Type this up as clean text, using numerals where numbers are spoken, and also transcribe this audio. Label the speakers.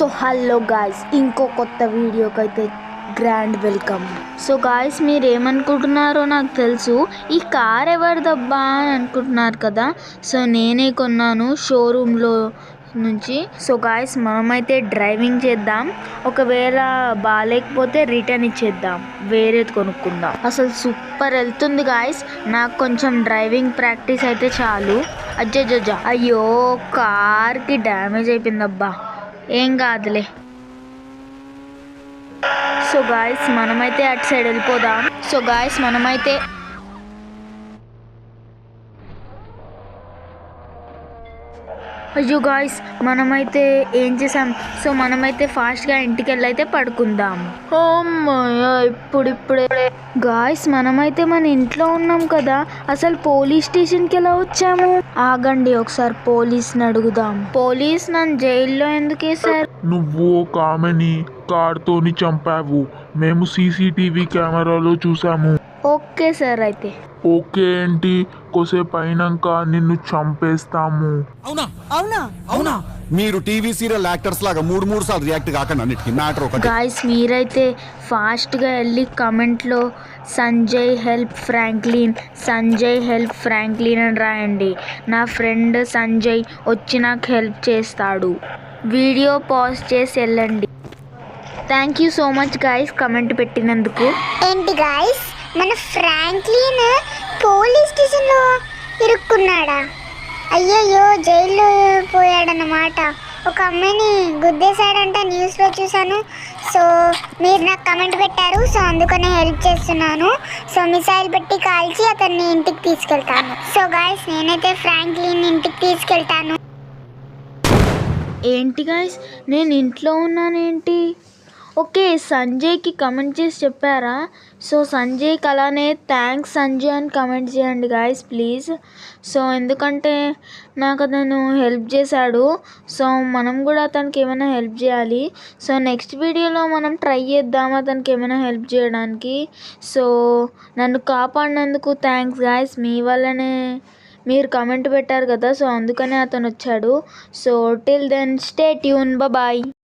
Speaker 1: So hello guys, ఇంకో కొత్త వీడియోకి అయితే గ్రాండ్ వెల్కమ్. సో గాయ్స్, మీరు ఏమనుకుంటున్నారో నాకు తెలుసు. ఈ కార్ ఎవరిదబ్బా అని అనుకుంటున్నారు కదా. సో నేనే కొన్నాను షోరూంలో నుంచి. సో గాయ్స్, మనమైతే డ్రైవింగ్ చేద్దాం. ఒకవేళ బాగాలేకపోతే రిటర్న్ ఇచ్చేద్దాం, వేరేది కొనుక్కుందాం. అసలు సూపర్ వెళ్తుంది గాయ్స్. నాకు కొంచెం డ్రైవింగ్ ప్రాక్టీస్ అయితే చాలు. అజ్జజ్జ, అయ్యో కార్కి డ్యామేజ్ అయిపోయిందబ్బా. ఏం కాదులే. సో గాయ్స్, మనమైతే అటు సైడ్ వెళ్ళిపోదాం. సో గాయ్స్, మనమైతే అయ్యో గాయ్స్, మనమైతే ఏం చేసాం. సో మనమైతే ఫాస్ట్గా ఇంటికి వెళ్ళైతే పడుకుందాం. ఇప్పుడిప్పుడే గాయ్స్, మనమైతే మన ఇంట్లో ఉన్నాం కదా. అసలు పోలీస్ స్టేషన్కి ఎలా వచ్చాము? ఆగండి, ఒకసారి పోలీస్ని అడుగుదాం. పోలీస్ నన్ను జైల్లో ఎందుకు వేశారు?
Speaker 2: నువ్వు ఒక ఆమెని కార్తోని చంపావు, మేము సీసీటీవీ కెమెరాలో చూసాము.
Speaker 1: Okay sir. అయితే
Speaker 2: ఓకే ఏంటి, కొసేపు అయినాక నిన్ను చంపేస్తాము.
Speaker 3: అవునా అవునా అవునా మీరు టీవీ సీరియల్ యాక్టర్స్ లాగా మూడు సార్లు రియాక్ట్ కాకండి. అన్నిటికీ మ్యాటర్ ఒకటి.
Speaker 1: గాయ్స్, మీరైతే ఫాస్ట్గా వెళ్ళి కమెంట్లో Sanjay help Franklin, Sanjay help Franklin అని రాయండి. నా ఫ్రెండ్ సంజయ్ వచ్చి నాకు హెల్ప్ చేస్తాడు. వీడియో పాజ్ చేసి వెళ్ళండి. Thank you so much guys comment పెట్టినందుకు.
Speaker 4: ఏంటి గాయ్స్, మన ఫ్రాంక్లిన్ పోలీస్ స్టేషన్లో ఇరుక్కున్నాడా? అయ్యయ్యో, జైల్లో పోయాడన్నమాట. ఒక అమ్మాయిని గుద్దేశాడంట, న్యూస్లో చూశాను. సో మీరు నాకు కమెంట్ పెట్టారు, సో అందుకనే హెల్ప్ చేస్తున్నాను. సో మిసైల్ పెట్టి కాల్చి అతన్ని ఇంటికి తీసుకెళ్తాను. సో గాయ్స్, నేనైతే ఫ్రాంక్లిన్ ఇంటికి తీసుకెళ్తాను.
Speaker 1: ఏంటి గాయ్స్, నేను ఇంట్లో ఉన్నానేంటి? ఓకే, సంజయ్కి కమెంట్ చేసి చెప్పారా? సో సంజయ్కి అలానే థ్యాంక్స్ సంజయ్ అని కమెంట్ చేయండి గాయ్స్ ప్లీజ్. సో ఎందుకంటే నాకు అతను హెల్ప్ చేశాడు. సో మనం కూడా అతనికి ఏమైనా హెల్ప్ చేయాలి. సో నెక్స్ట్ వీడియోలో మనం ట్రై చేద్దాం అతనికి ఏమైనా హెల్ప్ చేయడానికి. సో నన్ను కాపాడినందుకు థ్యాంక్స్ గాయ్స్. మీ వల్లనే మీరు కమెంట్ పెట్టారు కదా, సో అందుకనే అతను వచ్చాడు. So till then stay tune, bye.